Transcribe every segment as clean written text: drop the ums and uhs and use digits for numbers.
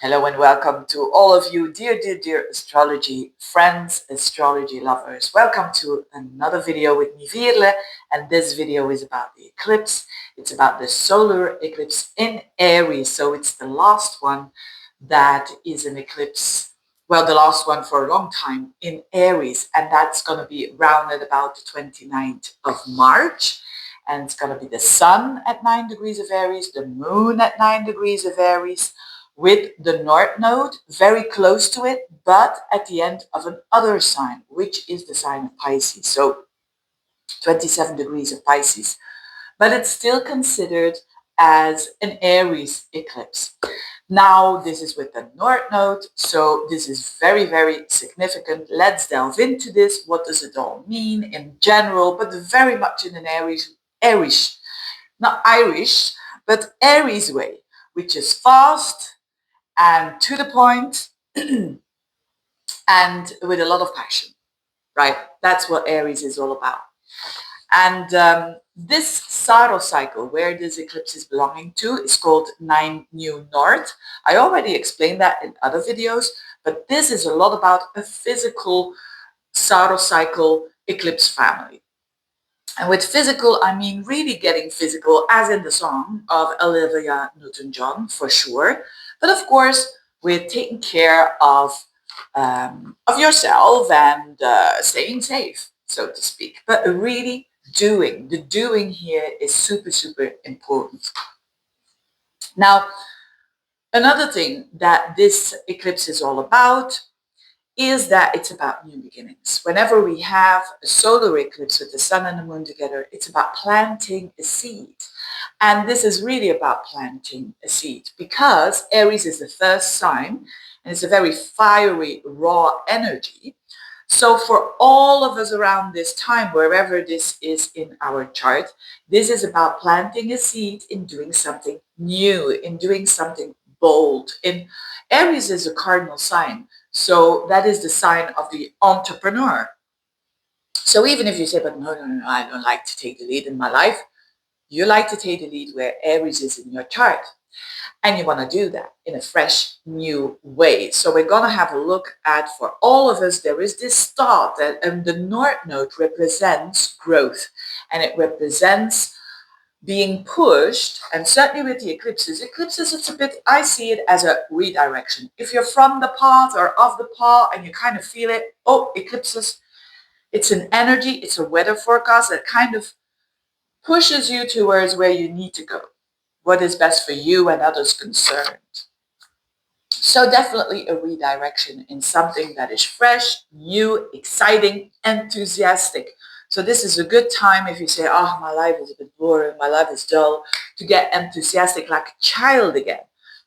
Hello and welcome to all of you, dear astrology friends, astrology lovers. Welcome to another video with me, Veerle, and this video is about the eclipse. It's about the solar eclipse in Aries, so it's the last one that is an eclipse, well, the last one for a long time in Aries, and that's going to be around at about the 29th of March. And it's going to be the sun at 9 degrees of Aries, the moon at 9 degrees of Aries, with the North Node very close to it, but at the end of another sign, which is the sign of Pisces. So 27 degrees of Pisces. But it's still considered as an Aries eclipse. Now, this is with the North Node, so this is very, very significant. Let's delve into this. What does it all mean in general, but very much in an Irish, not Irish, but Aries way, which is fast and to the point and with a lot of passion, right? That's what Aries is all about. And this Saros cycle, where this eclipse is belonging to, is called 9 New North. I already explained that in other videos, but this is a lot about a physical Saros cycle eclipse family. And with physical, I mean really getting physical, as in the song of Olivia Newton-John, for sure. But of course, with taking care of yourself and staying safe, so to speak. But really doing, the doing here is super, super important. Now, another thing that this eclipse is all about is that it's about new beginnings. Whenever we have a solar eclipse with the sun and the moon together, it's about planting a seed. And this is really about planting a seed because Aries is the first sign and it's a very fiery, raw energy. So for all of us around this time, wherever this is in our chart, this is about planting a seed in doing something new, in doing something bold. In Aries is a cardinal sign. So that is the sign of the entrepreneur. So even if you say, but no, I don't like to take the lead in my life, you like to take the lead where Aries is in your chart. And you want to do that in a fresh, new way. So we're going to have a look at, for all of us, there is this thought that the North Node represents growth. And it represents being pushed, and certainly with the eclipses, it's a bit, I see it as a redirection. If you're from the path or of the path and you kind of feel it, oh, eclipses, it's an energy, it's a weather forecast that kind of pushes you towards where you need to go, what is best for you and others concerned. So definitely a redirection in something that is fresh, new, exciting, enthusiastic. So this is a good time if you say, oh, my life is a bit boring, my life is dull, to get enthusiastic like a child again,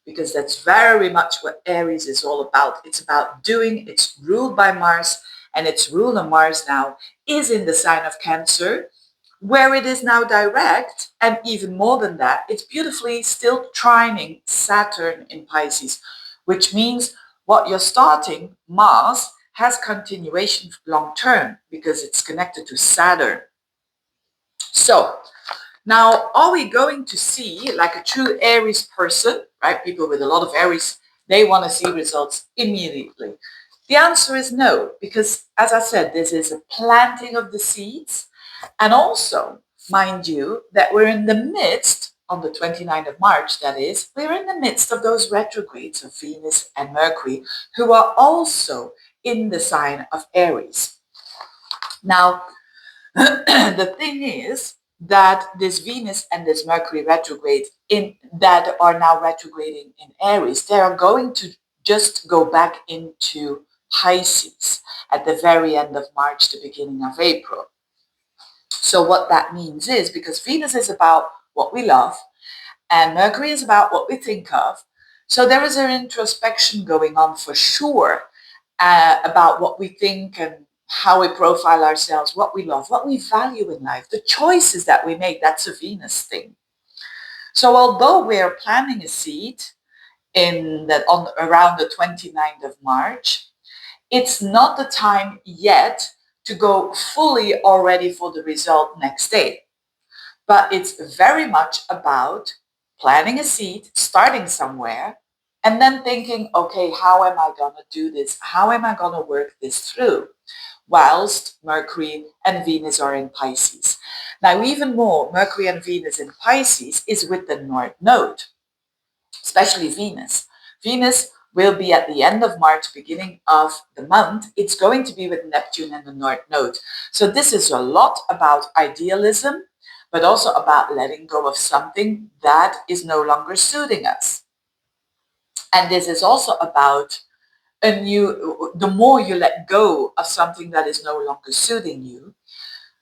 because that's very much what Aries is all about. It's about doing, it's ruled by Mars, and its rule on Mars now is in the sign of Cancer, where it is now direct, and even more than that, it's beautifully still trining Saturn in Pisces, which means what you're starting, Mars, has continuation long term because it's connected to Saturn. So now, are we going to see, like a true Aries person, right? People with a lot of Aries, they want to see results immediately. The answer is no, because as I said, this is a planting of the seeds. And also, mind you, that we're in the midst, on the 29th of March, that is, we're in the midst of those retrogrades of Venus and Mercury, who are also in the sign of Aries. Now, the thing is that this Venus and this Mercury retrograde that are now retrograding in Aries, they are going to just go back into Pisces at the very end of March, the beginning of April. So what that means is, because Venus is about what we love and Mercury is about what we think of, so there is an introspection going on for sure about what we think and how we profile ourselves, what we love, what we value in life, the choices that we make. That's a Venus thing. So although we're planting a seed around the 29th of March, it's not the time yet to go fully already for the result next day. But it's very much about planting a seed, starting somewhere, and then thinking, okay, how am I going to do this? How am I going to work this through? Whilst Mercury and Venus are in Pisces. Now, even more, Mercury and Venus in Pisces is with the North Node, especially Venus. Venus will be at the end of March, beginning of the month. It's going to be with Neptune and the North Node. So this is a lot about idealism, but also about letting go of something that is no longer suiting us. And this is also about the more you let go of something that is no longer suiting you,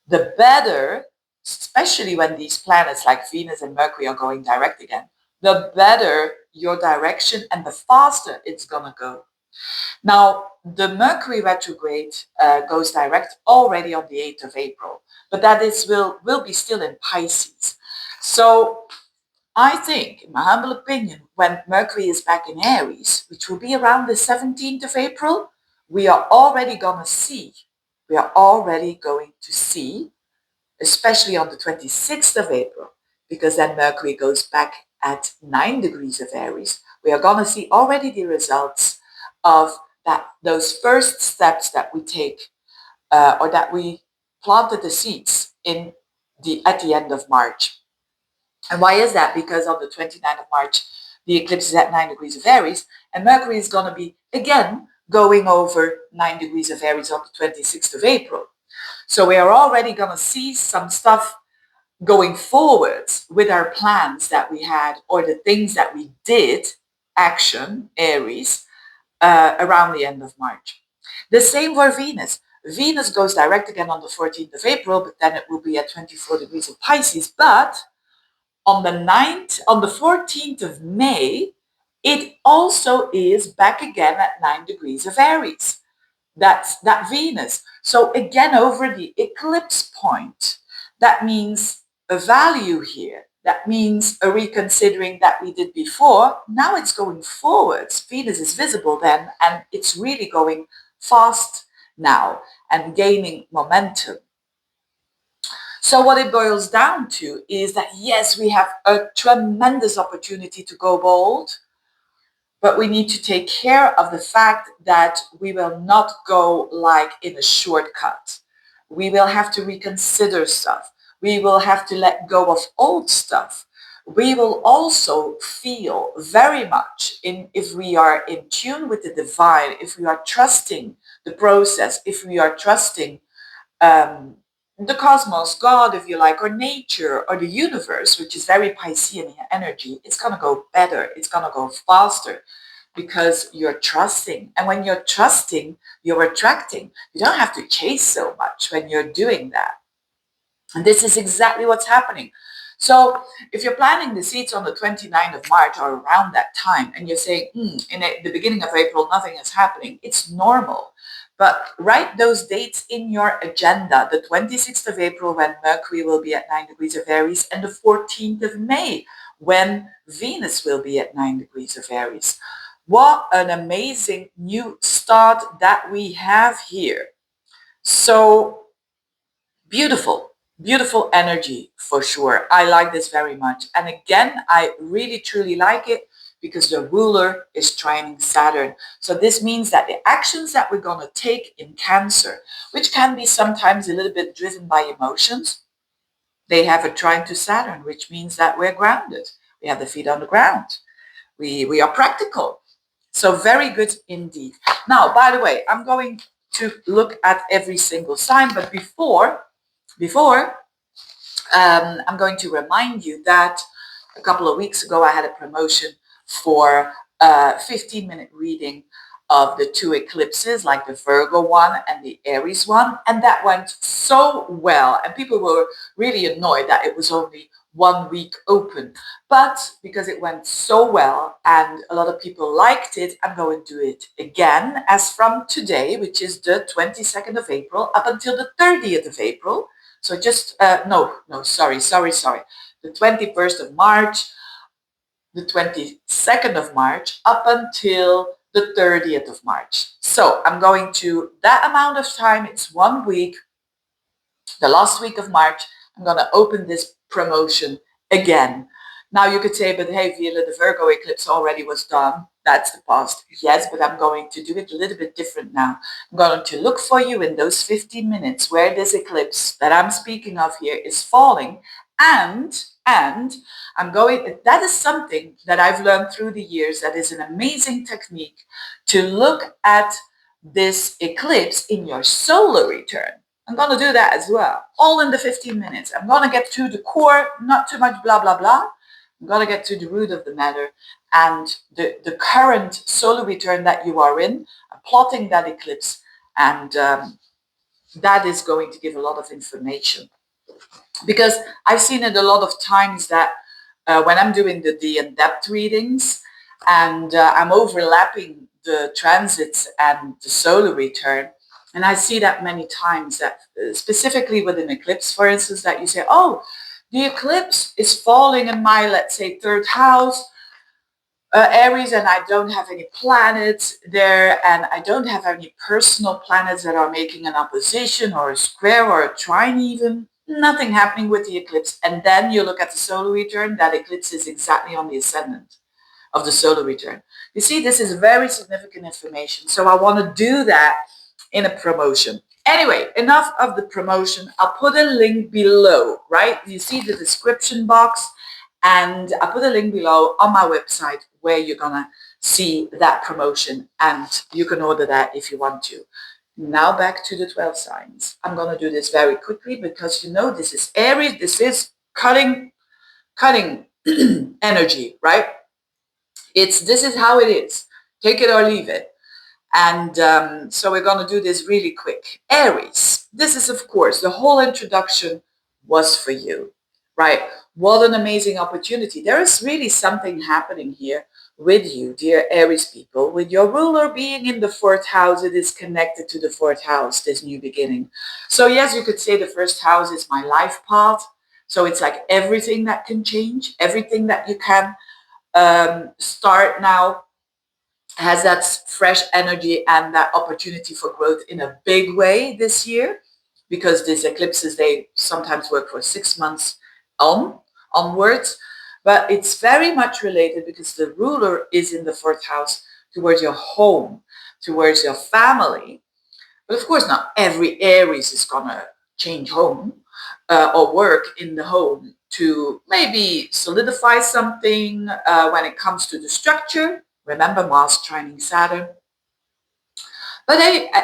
the better, especially when these planets like Venus and Mercury are going direct again, the better your direction and the faster it's going to go. Now, the Mercury retrograde goes direct already on the 8th of April, but that will be still in Pisces. So I think, in my humble opinion, when Mercury is back in Aries, which will be around the 17th of April, we are already going to see, especially on the 26th of April, because then Mercury goes back at 9 degrees of Aries, we are going to see already the results of those first steps that we take, or that we planted the seeds at the end of March. And why is that? Because on the 29th of March, the eclipse is at 9 degrees of Aries, and Mercury is going to be, again, going over 9 degrees of Aries on the 26th of April. So we are already going to see some stuff going forwards with our plans that we had, or the things that we did, action, Aries, around the end of March. The same for Venus. Venus goes direct again on the 14th of April, but then it will be at 24 degrees of Pisces. But on the 14th of May, it also is back again at 9 degrees of Aries. That's that Venus. So again, over the eclipse point, that means a value here. That means a reconsidering that we did before. Now it's going forwards. Venus is visible then, and it's really going fast now and gaining momentum. So what it boils down to is that, yes, we have a tremendous opportunity to go bold, but we need to take care of the fact that we will not go like in a shortcut. We will have to reconsider stuff. We will have to let go of old stuff. We will also feel very much if we are in tune with the divine, if we are trusting the process, if we are trusting the cosmos, God, if you like, or nature, or the universe, which is very Piscean energy, it's going to go better. It's going to go faster because you're trusting. And when you're trusting, you're attracting. You don't have to chase so much when you're doing that. And this is exactly what's happening. So if you're planting the seeds on the 29th of March or around that time, and you're saying, in the beginning of April, nothing is happening, it's normal. But write those dates in your agenda, the 26th of April when Mercury will be at 9 degrees of Aries, and the 14th of May when Venus will be at 9 degrees of Aries. What an amazing new start that we have here. So beautiful, beautiful energy for sure. I like this very much. And again, I really truly like it because the ruler is trining Saturn. So this means that the actions that we're going to take in Cancer, which can be sometimes a little bit driven by emotions, they have a trine to Saturn, which means that we're grounded. We have the feet on the ground. We are practical. So very good indeed. Now, by the way, I'm going to look at every single sign, but before I'm going to remind you that a couple of weeks ago, I had a promotion for a 15-minute reading of the two eclipses, like the Virgo one and the Aries one. And that went so well. And people were really annoyed that it was only 1 week open. But because it went so well and a lot of people liked it, I'm going to do it again as from today, which is the 22nd of April, up until the 30th of April. So just, sorry. The 21st of March, the 22nd of March, up until the 30th of March. So I'm going to, that amount of time, it's 1 week, the last week of March, I'm going to open this promotion again. Now you could say, but hey, Veerle, the Virgo eclipse already was done. that's the past. Yes, but I'm going to do it a little bit different now. I'm going to look for you in those 15 minutes where this eclipse that I'm speaking of here is falling. And that is something that I've learned through the years. That is an amazing technique to look at this eclipse in your solar return. I'm going to do that as well, all in the 15 minutes. I'm going to get to the core, not too much blah, blah, blah. I'm going to get to the root of the matter and the current solar return that you are in. I'm plotting that eclipse, and that is going to give a lot of information. Because I've seen it a lot of times that when I'm doing the in-depth readings and I'm overlapping the transits and the solar return, and I see that many times that specifically with an eclipse, for instance, that you say, oh, the eclipse is falling in my, let's say, third house, Aries, and I don't have any planets there, and I don't have any personal planets that are making an opposition or a square or a trine even. Nothing happening with the eclipse. And then you look at the solar return, that eclipse is exactly on the ascendant of the solar return. You see, this is very significant information. So I want to do that in a promotion. Anyway, enough of the promotion. I'll put a link below, right? You see the description box, and I'll put a link below on my website where you're going to see that promotion, and you can order that if you want to. Now back to the 12 signs. I'm going to do this very quickly because you know this is Aries. This is cutting energy, right? This is how it is. Take it or leave it. And so we're going to do this really quick. Aries, this is, of course, the whole introduction was for you, right? What an amazing opportunity. There is really something happening here with you, dear Aries people, with your ruler being in the fourth house. It is connected to the fourth house, this new beginning. So yes, you could say the first house is my life path. So it's like everything that can change, everything that you can start now has that fresh energy and that opportunity for growth in a big way this year, because these eclipses, they sometimes work for 6 months onwards, but it's very much related because the ruler is in the fourth house towards your home, towards your family. But of course, not every Aries is gonna change home or work in the home to maybe solidify something when it comes to the structure. Remember, Mars trining Saturn. But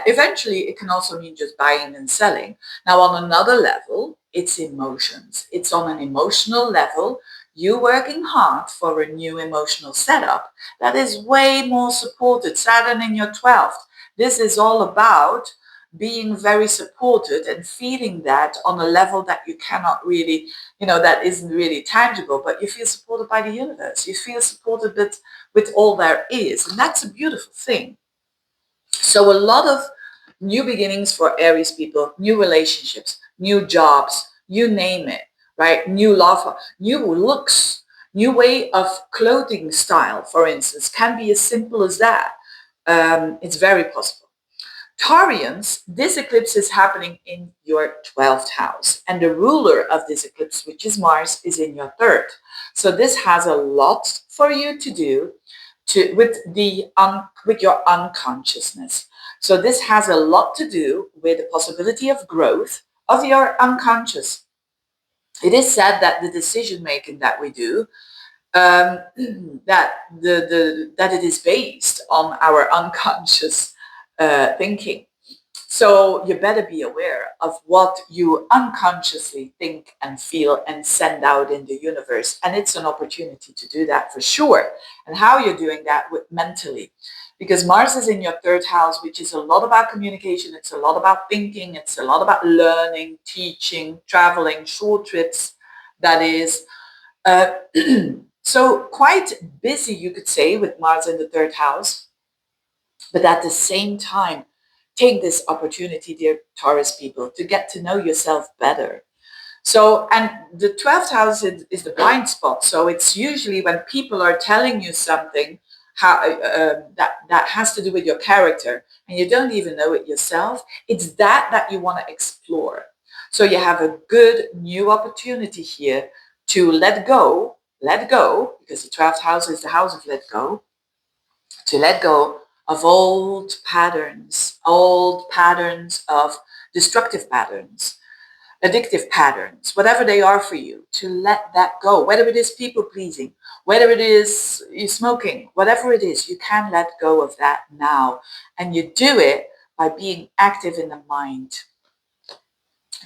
eventually, it can also mean just buying and selling. Now, on another level, it's emotions. It's on an emotional level. You working hard for a new emotional setup that is way more supported. Saturn in your 12th. This is all about being very supported and feeling that on a level that you cannot really, that isn't really tangible, but you feel supported by the universe. You feel supported with all there is. And that's a beautiful thing. So a lot of new beginnings for Aries people, new relationships, new jobs, you name it, right? New love, new looks, new way of clothing style, for instance, can be as simple as that. It's very possible. Taurians, this eclipse is happening in your 12th house, and the ruler of this eclipse, which is Mars, is in your 3rd. So this has a lot for you to do with your unconsciousness. So this has a lot to do with the possibility of growth of your unconscious. It is said that the decision making that we do, that it is based on our unconscious thinking. So you better be aware of what you unconsciously think and feel and send out in the universe. And it's an opportunity to do that for sure. And how you're doing that mentally. Because Mars is in your 3rd house, which is a lot about communication. It's a lot about thinking. It's a lot about learning, teaching, traveling, short trips. That is. So quite busy, you could say, with Mars in the 3rd house. But at the same time, take this opportunity, dear Taurus people, to get to know yourself better. So, and the 12th house is the blind spot. So it's usually when people are telling you something that has to do with your character and you don't even know it yourself, it's that you want to explore. So you have a good new opportunity here to let go, because the 12th house is the house of let go, to let go of old patterns of destructive patterns, addictive patterns, whatever they are for you, to let that go. Whether it is people pleasing, whether it is you smoking, whatever it is, you can let go of that now. And you do it by being active in the mind.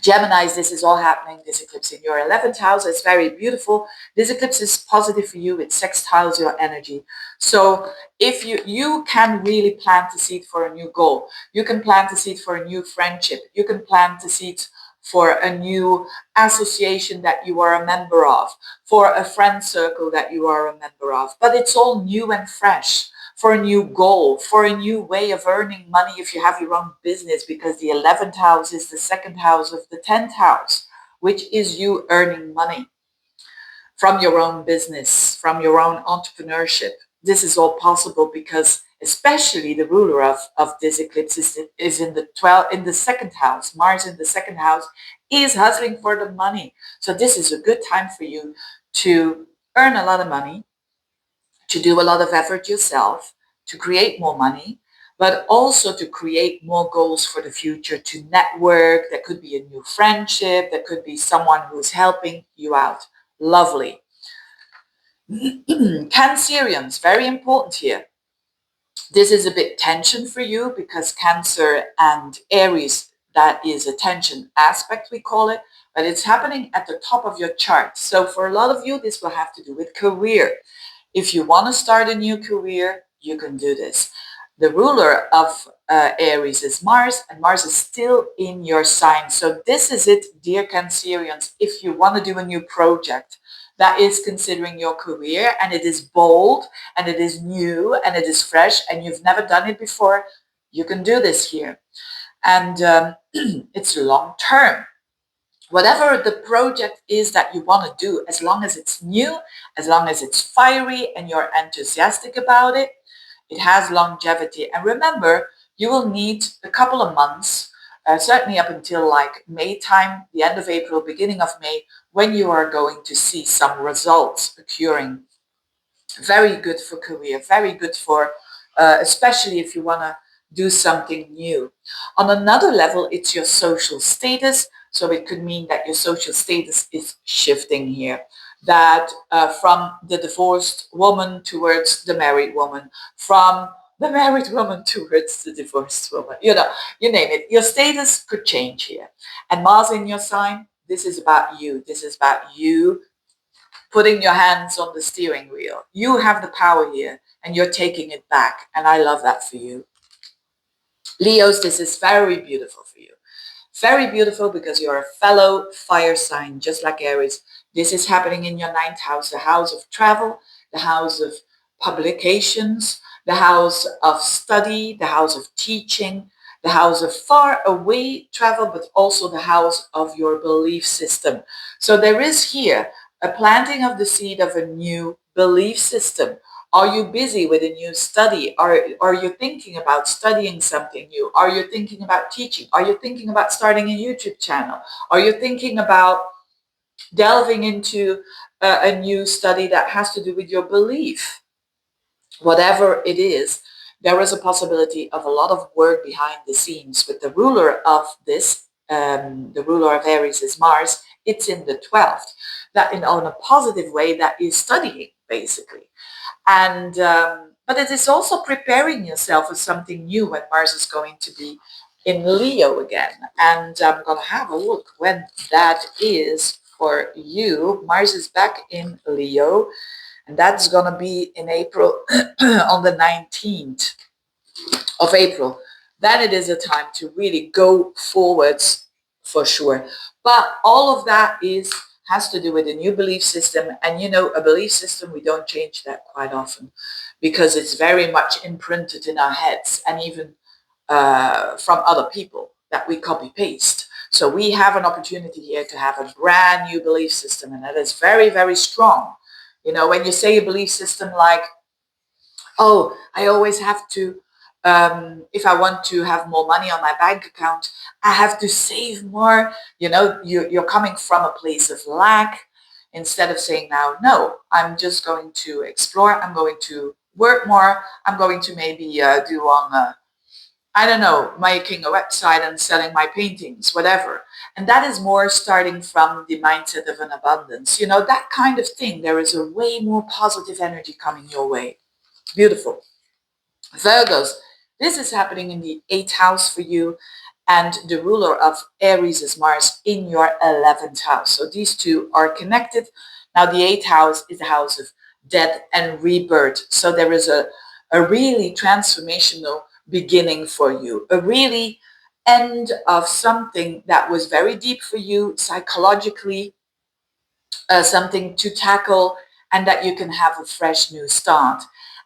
Geminis, this is all happening, this eclipse in your 11th house. It's very beautiful. This eclipse is positive for you. It sextiles your energy. So if you can really plant the seed for a new goal, you can plant the seed for a new friendship, you can plant the seed for a new association that you are a member of, for a friend circle that you are a member of. But it's all new and fresh, for a new goal, for a new way of earning money if you have your own business, because the 11th house is the second house of the 10th house, which is you earning money from your own business, from your own entrepreneurship. This is all possible because especially the ruler of this eclipse is in the second house. Mars in the second house is hustling for the money. So this is a good time for you to earn a lot of money, to do a lot of effort yourself, to create more money, but also to create more goals for the future, to network. That could be a new friendship, that could be someone who's helping you out. Lovely. Cancerians, very important here. This is a bit tension for you because Cancer and Aries, that is a tension aspect, we call it, but it's happening at the top of your chart. So for a lot of you, this will have to do with career. If you want to start a new career, you can do this. The ruler of Aries is Mars, and Mars is still in your sign. So this is it, dear Cancerians. If you want to do a new project that is considering your career, and it is bold, and it is new, and it is fresh, and you've never done it before, you can do this here. And it's long term. Whatever the project is that you want to do, as long as it's new, as long as it's fiery and you're enthusiastic about it, it has longevity. And remember, you will need a couple of months, certainly up until like May time, the end of April, beginning of May, when you are going to see some results occurring. Very good for career, very good for, especially if you want to do something new. On another level, it's your social status. So it could mean that your social status is shifting here. That from the divorced woman towards the married woman, from the married woman towards the divorced woman. You know, you name it. Your status could change here. And Mars in your sign, this is about you. This is about you putting your hands on the steering wheel. You have the power here and you're taking it back. And I love that for you. Leos, this is very beautiful for you. Very beautiful because you're a fellow fire sign, just like Aries. This is happening in your 9th house, the house of travel, the house of publications, the house of study, the house of teaching, the house of far away travel, but also the house of your belief system. So there is here a planting of the seed of a new belief system. Are you busy with a new study? Are you thinking about studying something new? Are you thinking about teaching? Are you thinking about starting a YouTube channel? Are you thinking about delving into a new study that has to do with your belief? Whatever it is, there is a possibility of a lot of work behind the scenes. With the ruler of this, the ruler of Aries is Mars. It's in the 12th. That in a positive way, that is studying, basically. And but it is also preparing yourself for something new when Mars is going to be in Leo again. And I'm going to have a look when that is for you. Mars is back in Leo, and that's going to be in April, on the 19th of April. Then it is a time to really go forwards for sure. But all of that has to do with a new belief system. And you know, a belief system, we don't change that quite often because it's very much imprinted in our heads, and even from other people that we copy paste. So we have an opportunity here to have a brand new belief system, and that is very, very strong. You know, when you say a belief system like, oh, I always have to, if I want to have more money on my bank account, I have to save more. You know, you're coming from a place of lack, instead of saying now, no, I'm just going to explore. I'm going to work more. I'm going to maybe do on I don't know, making a website and selling my paintings, whatever. And that is more starting from the mindset of an abundance. You know, that kind of thing. There is a way more positive energy coming your way. Beautiful. Virgos, this is happening in the 8th house for you. And the ruler of Aries is Mars in your 11th house. So these two are connected. Now the 8th house is the house of death and rebirth. So there is a really transformational beginning for you, a really end of something that was very deep for you psychologically, something to tackle, and that you can have a fresh new start.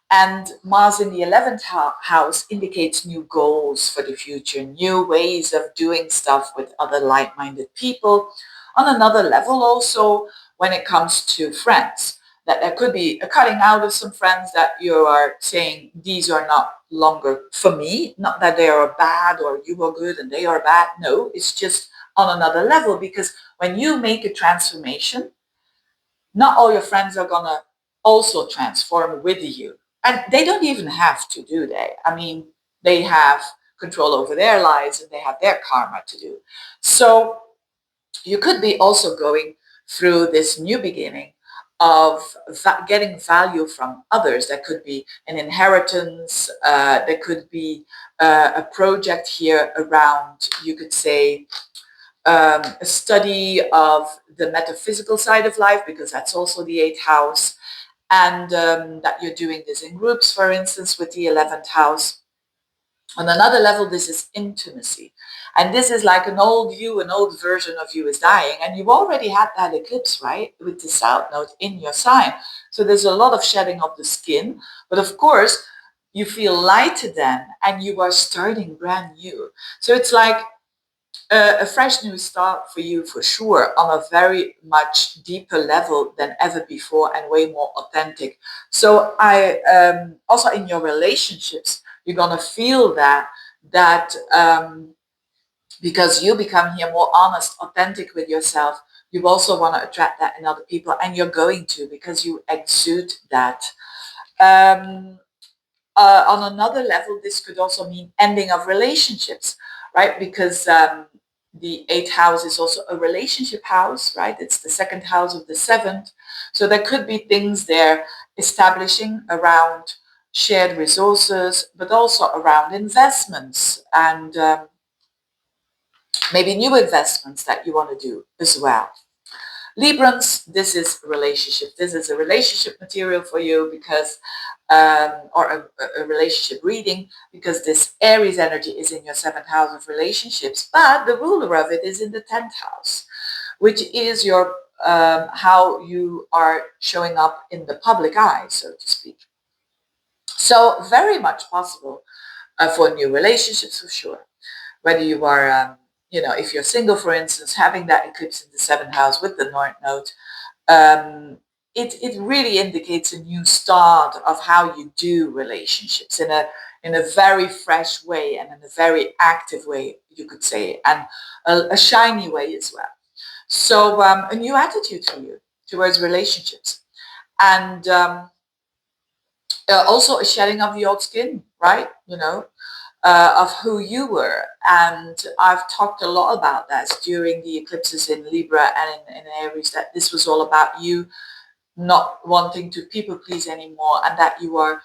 And Mars in the 11th house indicates new goals for the future, new ways of doing stuff with other like-minded people. On another level also, when it comes to friends, that there could be a cutting out of some friends that you are saying, these are not longer for me, not that they are bad or you are good and they are bad. No, it's just on another level, because when you make a transformation, not all your friends are gonna also transform with you. And they don't even have to, do they? I mean, they have control over their lives and they have their karma to do. So you could be also going through this new beginning of getting value from others. That could be an inheritance. There could be a project here around, you could say, a study of the metaphysical side of life, because that's also the 8th house, and that you're doing this in groups, for instance, with the 11th house. On another level, this is intimacy. And this is like an old you, an old version of you is dying. And you've already had that eclipse, right? With the South Node in your sign. So there's a lot of shedding of the skin. But of course, you feel lighter then, and you are starting brand new. So it's like a fresh new start for you, for sure, on a very much deeper level than ever before, and way more authentic. So I also, in your relationships, you're gonna feel that because you become here more honest, authentic with yourself. You also want to attract that in other people, and you're going to, because you exude that. Um, on another level, this could also mean ending of relationships, right? Because the 8th house is also a relationship house, right? It's the 2nd house of the 7th. So there could be things there establishing around shared resources, but also around investments, and maybe new investments that you want to do as well. Librans, this is relationship. This is a relationship material for you, because, or a relationship reading, because this Aries energy is in your 7th house of relationships, but the ruler of it is in the 10th house, which is your how you are showing up in the public eye, so to speak. So very much possible for new relationships, for sure. Whether you are, if you're single, for instance, having that eclipse in the 7th house with the North Node, it really indicates a new start of how you do relationships in a very fresh way, and in a very active way, you could say, and a shiny way as well. So a new attitude for you towards relationships, and also a shedding of the old skin, right? Of who you were. And I've talked a lot about that during the eclipses in Libra and in Aries, that this was all about you not wanting to people please anymore, and that you are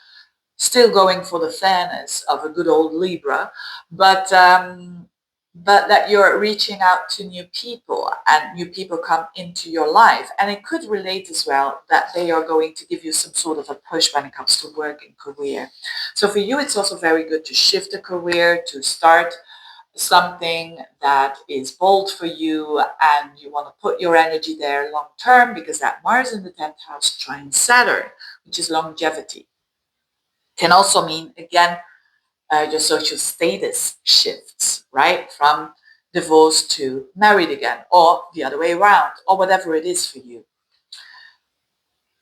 still going for the fairness of a good old Libra, but that you're reaching out to new people, and new people come into your life. And it could relate as well that they are going to give you some sort of a push when it comes to work and career. So for you, it's also very good to shift a career, to start something that is bold for you, and you want to put your energy there long term, because that Mars in the 10th house trines Saturn, which is longevity. Can also mean, again, your social status shifts, right? From divorced to married again, or the other way around, or whatever it is for you.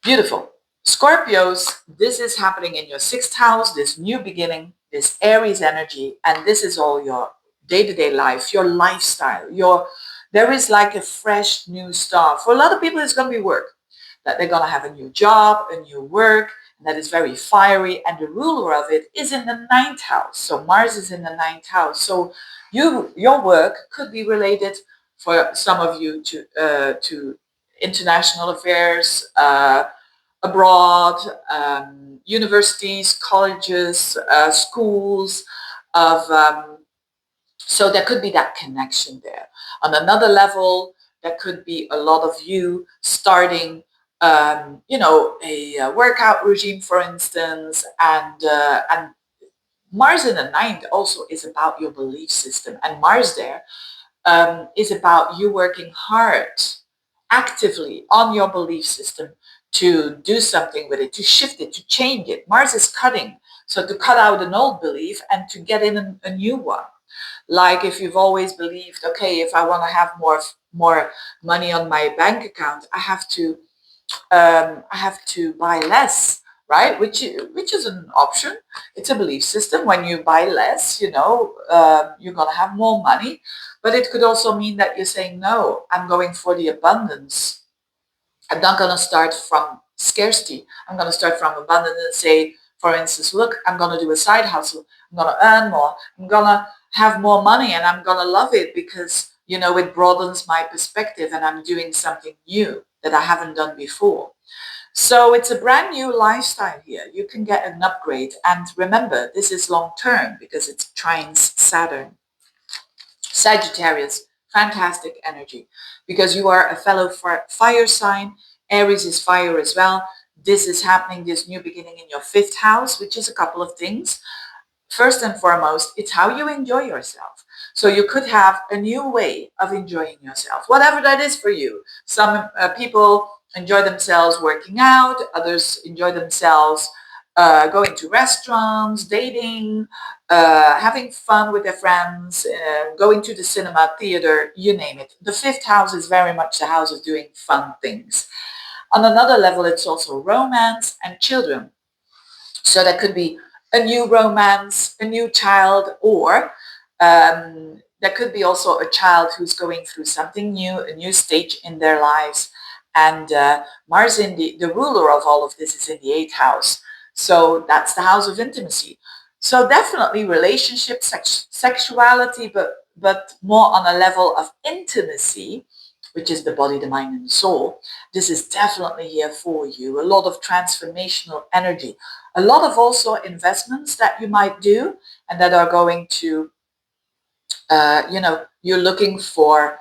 Beautiful. Scorpios, this is happening in your 6th house, this new beginning, this Aries energy, and this is all your day-to-day life, your lifestyle, there is like a fresh new start. For a lot of people, it's going to be work, that they're going to have a new job, a new work, that is very fiery, and the ruler of it is in the 9th house. So Mars is in the 9th house. So your work could be related for some of you to international affairs, abroad, universities, colleges, schools of so there could be that connection there. On another level, there could be a lot of you starting, a workout regime, for instance, and Mars in the 9th also is about your belief system, and Mars there is about you working hard, actively on your belief system to do something with it, to shift it, to change it. Mars is cutting, so to cut out an old belief and to get in a new one. Like if you've always believed, okay, if I want to have more money on my bank account, I have to buy less, right? Which is an option. It's a belief system. When you buy less, you're gonna have more money. But it could also mean that you're saying, no, I'm going for the abundance. I'm not gonna start from scarcity. I'm gonna start from abundance and say, for instance, look, I'm gonna do a side hustle. I'm gonna earn more. I'm gonna have more money, and I'm gonna love it because it broadens my perspective, and I'm doing something new that I haven't done before. So it's a brand new lifestyle here. You can get an upgrade. And remember, this is long term because it's trines Saturn. Sagittarius, fantastic energy because you are a fellow fire sign. Aries is fire as well. This is happening, this new beginning in your 5th house, which is a couple of things. First and foremost, it's how you enjoy yourself. So you could have a new way of enjoying yourself, whatever that is for you. Some people enjoy themselves working out, others enjoy themselves going to restaurants, dating, having fun with their friends, going to the cinema, theater, you name it. The 5th house is very much the house of doing fun things. On another level, it's also romance and children. So that could be a new romance, a new child, or there could be also a child who's going through something new, a new stage in their lives. And Mars, in the ruler of all of this, is in the 8th house. So that's the house of intimacy. So definitely relationship, sexuality, but more on a level of intimacy, which is the body, the mind, and the soul. This is definitely here for you. A lot of transformational energy, a lot of also investments that you might do and that are going to, you're looking for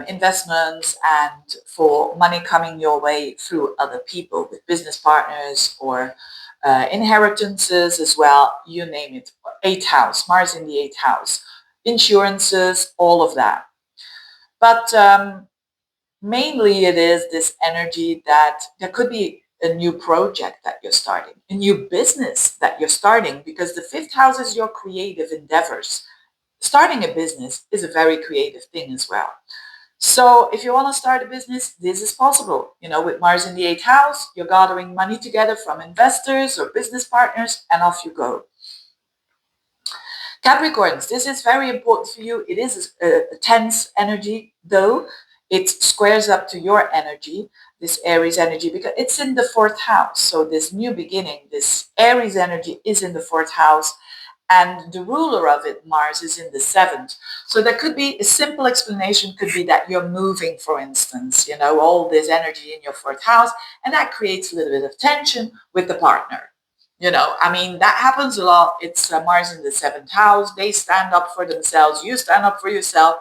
investments and for money coming your way through other people with business partners or inheritances as well, you name it. 8th house, Mars in the 8th house, insurances, all of that. But mainly it is this energy that there could be a new project that you're starting, a new business that you're starting, because the 5th house is your creative endeavors. Starting a business is a very creative thing as well. So if you want to start a business, this is possible. With Mars in the 8th house, you're gathering money together from investors or business partners, and off you go. Capricorns, this is very important for you. It is a tense energy, though. It squares up to your energy, this Aries energy, because it's in the 4th house. So this new beginning, this Aries energy is in the 4th house, and the ruler of it, Mars, is in the 7th. So there could be a simple explanation, could be that you're moving, for instance, all this energy in your 4th house, and that creates a little bit of tension with the partner. That happens a lot. It's Mars in the 7th house. They stand up for themselves. You stand up for yourself.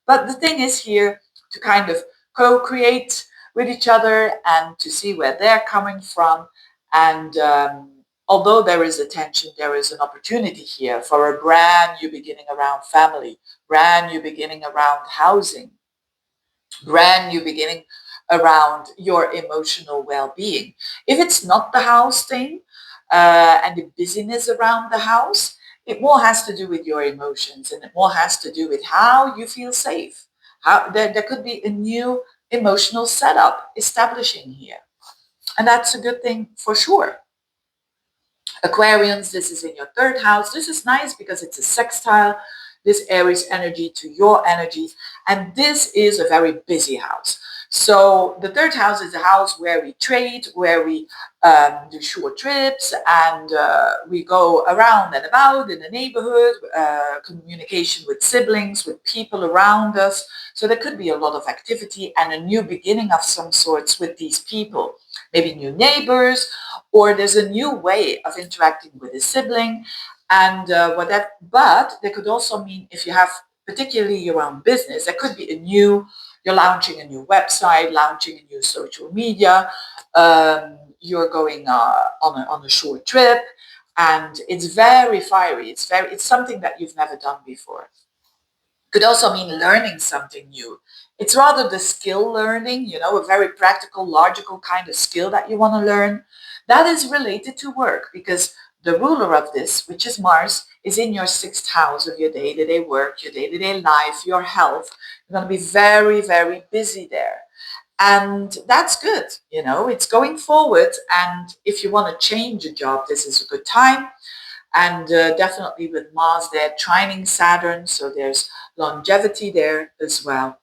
But the thing is here to kind of co-create with each other and to see where they're coming from. And although there is a tension, there is an opportunity here for a brand new beginning around family, brand new beginning around housing, brand new beginning around your emotional well-being. If it's not the house thing and the busyness around the house, it more has to do with your emotions, and it more has to do with how you feel safe. How there could be a new emotional setup establishing here. And that's a good thing for sure. Aquarians, this is in your 3rd house. This is nice because it's a sextile. this Aries energy to your energy. And this is a very busy house. So the third house is a house where we trade, where we do short trips, and we go around and about in the neighborhood, communication with siblings, with people around us. So there could be a lot of activity and a new beginning of some sorts with these people. Maybe new neighbors, or there's a new way of interacting with a sibling. And but there could also mean, if you have particularly your own business, there could be you're launching a new website, launching a new social media, you're going on a short trip, and it's very fiery. It's something that you've never done before. Could also mean learning something new. It's rather the skill learning, a very practical, logical kind of skill that you want to learn. That is related to work, because the ruler of this, which is Mars, is in your sixth house of your day-to-day work, your day-to-day life, your health. You're going to be very, very busy there. And that's good. It's going forward. And if you want to change a job, this is a good time. And definitely with Mars there, trining Saturn, so there's longevity there as well.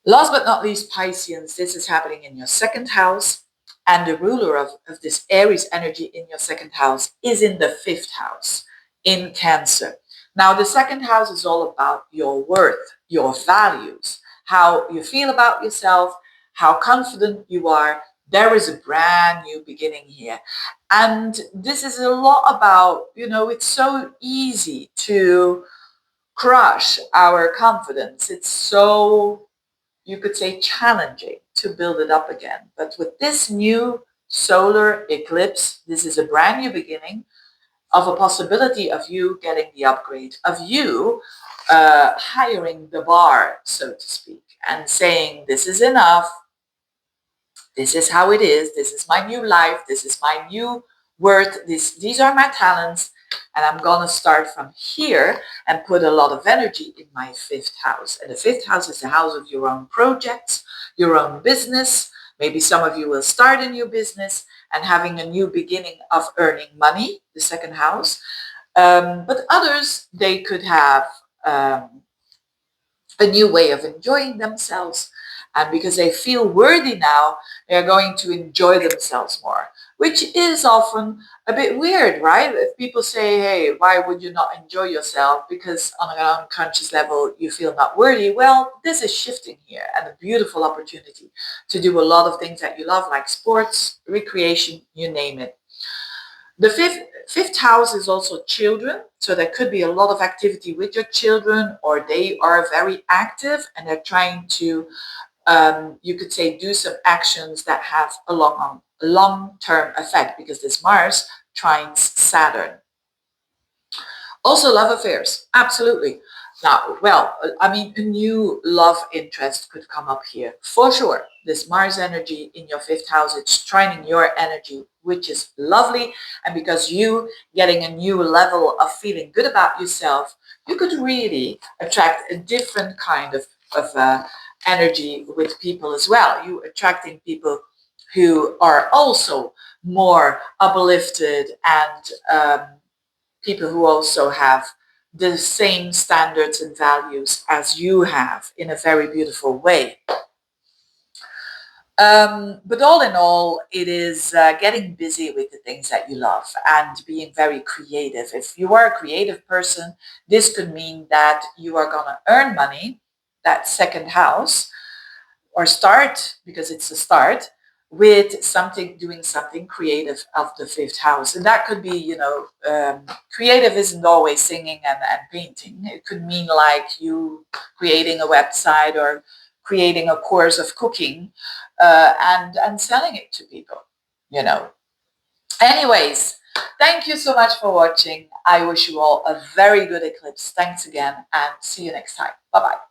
Last but not least, Pisceans, this is happening in your second house, and the ruler of this Aries energy in your second house is in the fifth house, in Cancer. Now, the second house is all about your worth, your values, how you feel about yourself, how confident you are. There is a brand new beginning here. And this is a lot about, it's so easy to crush our confidence. It's so, you could say, challenging to build it up again. But with this new solar eclipse, this is a brand new beginning of a possibility of you getting the upgrade, of you hiring the bar, so to speak, and saying, this is enough. This is how it is. This is my new life. This is my new worth. These are my talents. And I'm going to start from here and put a lot of energy in my fifth house. And the fifth house is the house of your own projects, your own business. Maybe some of you will start a new business and having a new beginning of earning money, the second house. But others, they could have a new way of enjoying themselves. And because they feel worthy now, they're going to enjoy themselves more, which is often a bit weird, right? If people say, hey, why would you not enjoy yourself? Because on an unconscious level, you feel not worthy. Well, this is shifting here, and a beautiful opportunity to do a lot of things that you love, like sports, recreation, you name it. The fifth house is also children. So there could be a lot of activity with your children, or they are very active and they're trying to, you could say, do some actions that have a long-term effect, because this Mars trines Saturn. Also love affairs, absolutely. Now, well, I mean, a new love interest could come up here for sure. This Mars energy in your fifth house, it's trining your energy, which is lovely. And because you getting a new level of feeling good about yourself, you could really attract a different kind of energy with people as well. You attracting people who are also more uplifted, and people who also have the same standards and values as you have, in a very beautiful way. But all in all, it is getting busy with the things that you love and being very creative. If you are a creative person, this could mean that you are going to earn money, that second house, or start, because it's a start, with doing something creative of the fifth house. And that could be, creative isn't always singing and painting. It could mean like you creating a website or creating a course of cooking, and selling it to people, Anyways, thank you so much for watching. I wish you all a very good eclipse. Thanks again, and see you next time. Bye-bye.